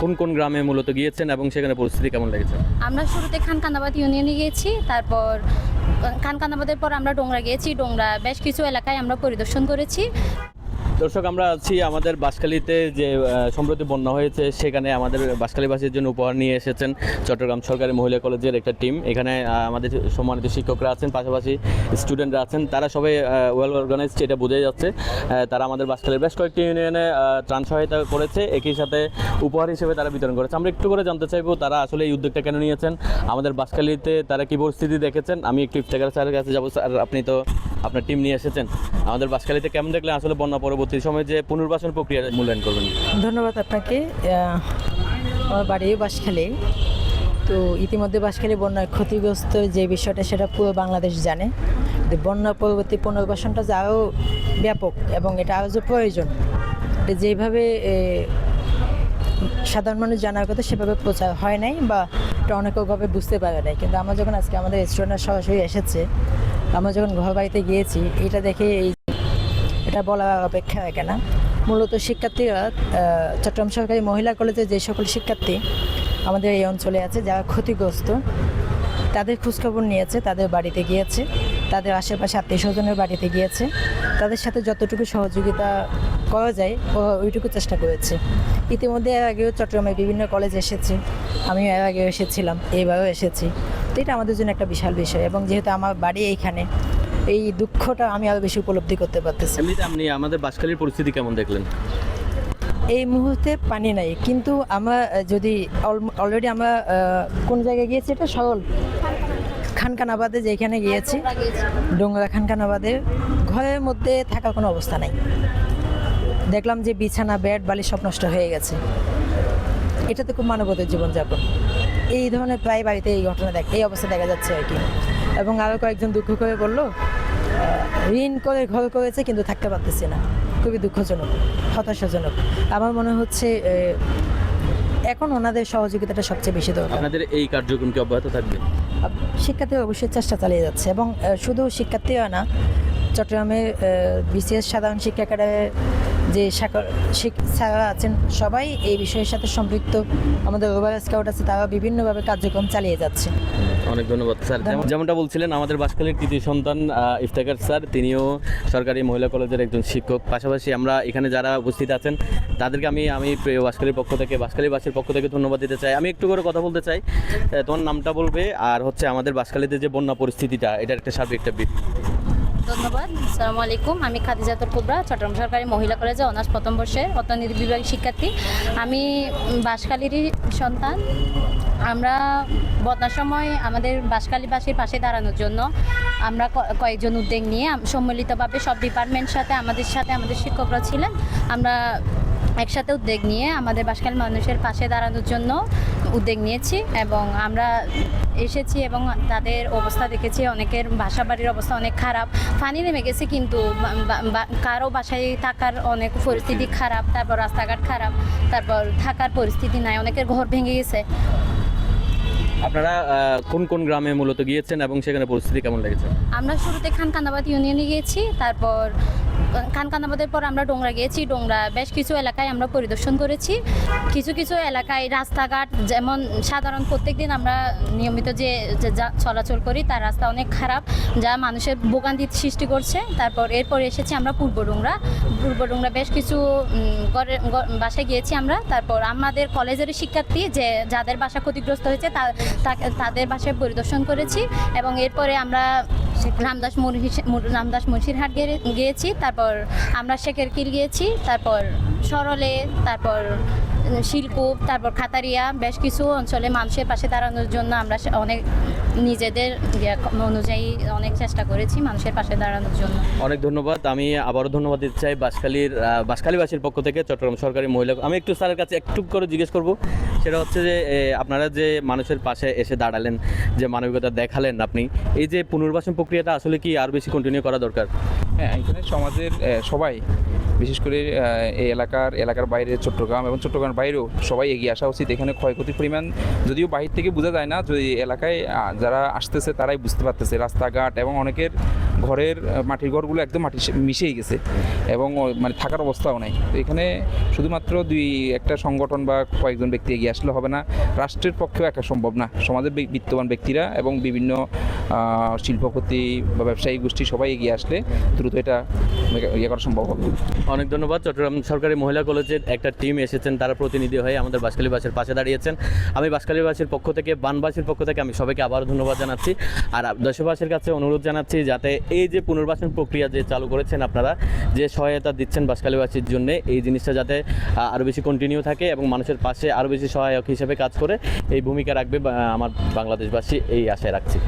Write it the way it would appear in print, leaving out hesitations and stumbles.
কোন কোন গ্রামে মূলত গিয়েছেন এবং সেখানে পরিস্থিতি কেমন লেগেছে? আমরা শুরুতে খানকানাবাদ ইউনিয়নে গিয়েছি, তারপর খানকানাবাদের পর আমরা ডোংরা গিয়েছি। ডোংরা বেশ কিছু এলাকায় আমরা পরিদর্শন করেছি। দর্শক, আমরা আছি আমাদের বাঁশখালীতে যে সম্প্রতি বন্যা হয়েছে, সেখানে আমাদের বাঁশখালীবাসীর জন্য উপহার নিয়ে এসেছেন চট্টগ্রাম সরকারি মহিলা কলেজের একটা টিম। এখানে আমাদের সম্মানিত শিক্ষকরা আছেন, পাশাপাশি স্টুডেন্টরা আছেন। তারা সবাই ওয়েল অর্গানাইজড, এটা বোঝাই যাচ্ছে। তারা আমাদের বাঁশখালীর বেশ কয়েকটি ইউনিয়নে ত্রাণ সহায়তা করেছে, একই সাথে উপহার হিসেবে তারা বিতরণ করেছে। আমরা একটু করে জানতে চাইবো তারা আসলে এই উদ্যোগটা কেন নিয়েছেন, আমাদের বাঁশখালীতে তারা কী পরিস্থিতি দেখেছেন। আমি একটু ইফতেখার স্যারের কাছে যাবো। স্যার, আপনি তো আপনার টিম নিয়ে এসেছেন, আমাদের বাঁশখালীতে কেমন দেখলেন আসলে বন্যা পরবর্তী সময় যে পুনর্বাসন প্রক্রিয়া মূল্যায়ন করবেন? ধন্যবাদ আপনাকে। আমার বাড়ি বাঁশখালী। তো ইতিমধ্যে বাঁশখালী বন্যায় ক্ষতিগ্রস্ত যে বিষয়টা সেটা পুরো বাংলাদেশ জানে। বন্যা পরবর্তী পুনর্বাসনটা যে আরও ব্যাপক এবং এটা আরও যে প্রয়োজন, যেভাবে সাধারণ মানুষ জানার কথা সেভাবে প্রচার হয় নাই বা এটা অনেকভাবে বুঝতে পারে নাই। কিন্তু আমরা যখন আজকে আমাদের স্টুডেন্টরা সরাসরি এসেছে, আমরা যখন ঘর বাড়িতে গিয়েছি, এটা দেখে এটা বলার অপেক্ষা রাখে না। মূলত শিক্ষার্থীরা চট্টগ্রাম সরকারি মহিলা কলেজের যে সকল শিক্ষার্থী আমাদের এই অঞ্চলে আছে যারা ক্ষতিগ্রস্ত, তাদের খোঁজখবর নিয়েছে, তাদের বাড়িতে গিয়েছে, তাদের আশেপাশে আত্মীয় স্বজনের বাড়িতে গিয়েছে, তাদের সাথে যতটুকু সহযোগিতা করা যায় ওইটুকু চেষ্টা করেছে। ইতিমধ্যে এর আগেও চট্টগ্রামের বিভিন্ন কলেজ এসেছে, আমিও এর আগেও এসেছিলাম, এইবারও এসেছি। তো এটা আমাদের জন্য একটা বিশাল বিষয়, এবং যেহেতু আমার বাড়ি এইখানে, এই দুঃখটা আমি আরও বেশি উপলব্ধি করতে পারতেছি। এমনিতে আপনি আমাদের বাঁশখালীর পরিস্থিতি কেমন দেখলেন? এই মুহূর্তে পানি নাই, কিন্তু আমরা যদি অলরেডি আমরা কোন জায়গায় গিয়েছি, এটা সরল খানকানাবাদে যেখানে গিয়েছি, ডোংরা খানকানাবাদের ঘরের মধ্যে থাকার কোনো অবস্থা নাই। দেখলাম যে বিছানা, বেড, বালিশ সব নষ্ট হয়ে গেছে। এটাতে খুব মানবতার জীবনযাপন। এই ধরনের প্রায় বাড়িতে এই ঘটনা এই অবস্থা দেখা যাচ্ছে আর কি। এবং আরও কয়েকজন দুঃখ করে বললো ঋণ করে ঘর করেছে কিন্তু থাকতে পারতেছে না। খুবই দুঃখজনক, হতাশাজনক। আমার মনে হচ্ছে এখন ওনাদের সহযোগিতাটা সবচেয়ে বেশি দরকার। আপনাদের এই কার্যক্রম কি অব্যাহত থাকবে? শিক্ষার্থীরা অবশ্যই চেষ্টা চালিয়ে যাচ্ছে, এবং শুধু শিক্ষার্থীরা না, চট্টগ্রামের বিসিএস সাধারণ শিক্ষা একাডেমির যে স্যাররা আছেন সবাই এই বিষয়ের সাথে সম্পৃক্ত। আমাদের ওভার স্কাউট আছে, তারা বিভিন্নভাবে কার্যক্রম চালিয়ে যাচ্ছে। অনেক ধন্যবাদ স্যার। যেমনটা বলছিলেন, আমাদের বাঁশখালীর কৃতি সন্তান ইফতেখার স্যার, তিনিও সরকারি মহিলা কলেজের একজন শিক্ষক। পাশাপাশি আমরা এখানে যারা উপস্থিত আছেন তাদেরকে আমি প্রিয় বাঁশখালীর পক্ষ থেকে, বাঁশখালীবাসীর পক্ষ থেকে ধন্যবাদ দিতে চাই। আমি একটু করে কথা বলতে চাই। তোমার নামটা বলবে, আর হচ্ছে আমাদের বাঁশখালীতে যে বন্যা পরিস্থিতিটা, এটার একটা সার্বিক একটা ধন্যবাদ। আসসালামু আলাইকুম। আমি খাদিজাতুল কুবরা, চট্টগ্রাম সরকারি মহিলা কলেজে অনার্স প্রথম বর্ষের অর্থনীতি বিভাগের শিক্ষার্থী। আমি বাঁশখালীরই সন্তান। আমরা বন্যার সময় আমাদের বাঁশখালীবাসীর পাশে দাঁড়ানোর জন্য আমরা কয়েকজন উদ্যোগ নিয়ে সম্মিলিতভাবে সব ডিপার্টমেন্টের সাথে আমাদের শিক্ষকরা ছিলেন, আমরা একসাথে উদ্যোগ নিয়ে আমাদের বাঁশখালী মানুষের পাশে দাঁড়ানোর জন্য উদ্যোগ নিয়েছি। এবং আমরা এসেছি এবং তাদের অবস্থা দেখেছি। অনেকের বাসা বাড়ির অবস্থা অনেক খারাপ, পানি নেমে গেছে, কিন্তু কারো বাসায় থাকার অনেক পরিস্থিতি খারাপ, তারপর রাস্তাঘাট খারাপ, তারপর থাকার পরিস্থিতি নাই, অনেকের ঘর ভেঙে গেছে। আপনারা কোন কোন গ্রামে মূলত গিয়েছেন এবং সেখানে পরিস্থিতি কেমন লেগেছে? আমরা শুরুতে খানকানাবাদ ইউনিয়নে গিয়েছি, তারপর খানকানাবাদের পর আমরা ডোংরা গিয়েছি। ডোংরা বেশ কিছু এলাকায় আমরা পরিদর্শন করেছি। কিছু কিছু এলাকায় রাস্তাঘাট, যেমন সাধারণ প্রত্যেকদিন আমরা নিয়মিত যে চলাচল করি তার রাস্তা অনেক খারাপ, যা মানুষের ভোগান্তি সৃষ্টি করছে। তারপর এরপর এসেছি আমরা পূর্ব ডোংরা বেশ কিছু বাসায় গিয়েছি আমরা। তারপর আমাদের কলেজের শিক্ষার্থী যাদের বাসা ক্ষতিগ্রস্ত হয়েছে তাদের বাসায় পরিদর্শন করেছি। এবং এরপরে আমরা রামদাস মুন্সিরহাট গিয়েছি, তারপর আমরা শেখের কিল গিয়েছি, তারপর সরলে, তারপর শিলকুপ, তারপর খাতারিয়া। বেশ কিছু অঞ্চলে মানুষের পাশে দাঁড়ানোর জন্য আমরা অনেক নিজেদের অনুযায়ী অনেক চেষ্টা করেছি মানুষের পাশে দাঁড়ানোর জন্য। অনেক ধন্যবাদ। আমি আবারও ধন্যবাদ দিতে চাই বাঁশখালীবাসীর পক্ষ থেকে, চট্টগ্রাম সরকারি মহিলা। আমি একটু স্যারের কাছে একটু করে জিজ্ঞেস করব, সেটা হচ্ছে যে আপনারা যে মানুষের পাশে এসে দাঁড়ালেন, যে মানবিকতা দেখালেন আপনি, এই যে পুনর্বাসন প্রক্রিয়াটা আসলে কি আর বেশি কন্টিনিউ করা দরকার? হ্যাঁ, এখানে সমাজের সবাই, বিশেষ করে এই এলাকার বাইরে চট্টগ্রাম এবং চট্টগ্রামের বাইরেও সবাই এগিয়ে আসা উচিত। এখানে ক্ষয়ক্ষতির পরিমাণ যদিও বাহির থেকে বোঝা যায় না, যদি এলাকায় যারা আসতেছে তারাই বুঝতে পারতেছে। রাস্তাঘাট এবং অনেকের ঘরের মাটির ঘরগুলো একদম মাটির মিশেই গেছে এবং মানে থাকার অবস্থাও নাই। তো এখানে শুধুমাত্র একটা সংগঠন বা কয়েকজন ব্যক্তি এগিয়ে আসলে হবে না, রাষ্ট্রের পক্ষেও একা সম্ভব না। সমাজের বিত্তবান ব্যক্তিরা এবং বিভিন্ন শিল্পপতি বা ব্যবসায়ী গোষ্ঠী সবাই এগিয়ে আসলে দ্রুত এটা ইয়ে করা সম্ভব হবে। অনেক ধন্যবাদ। চট্টগ্রাম সরকারি মহিলা কলেজের একটা টিম এসেছেন, তারা প্রতিনিধি হয়ে আমাদের বাঁশখালীবাসীর পাশে দাঁড়িয়েছেন। আমি বাঁশখালীবাসীর পক্ষ থেকে, বানবাসীর পক্ষ থেকে আমি সবাইকে আবারও ধন্যবাদ জানাচ্ছি। আর দেশবাসীর কাছে অনুরোধ জানাচ্ছি যাতে এই যে পুনর্বাসন প্রক্রিয়া যে চালু করেছেন আপনারা, যে সহায়তা দিচ্ছেন বাঁশখালীবাসীর জন্য, এই জিনিসটা যাতে আরও বেশি কন্টিনিউ থাকে এবং মানুষের পাশে আরও বেশি সহায়ক হিসেবে কাজ করে এই ভূমিকা রাখবে আমার বাংলাদেশবাসী, এই আশায় রাখছি।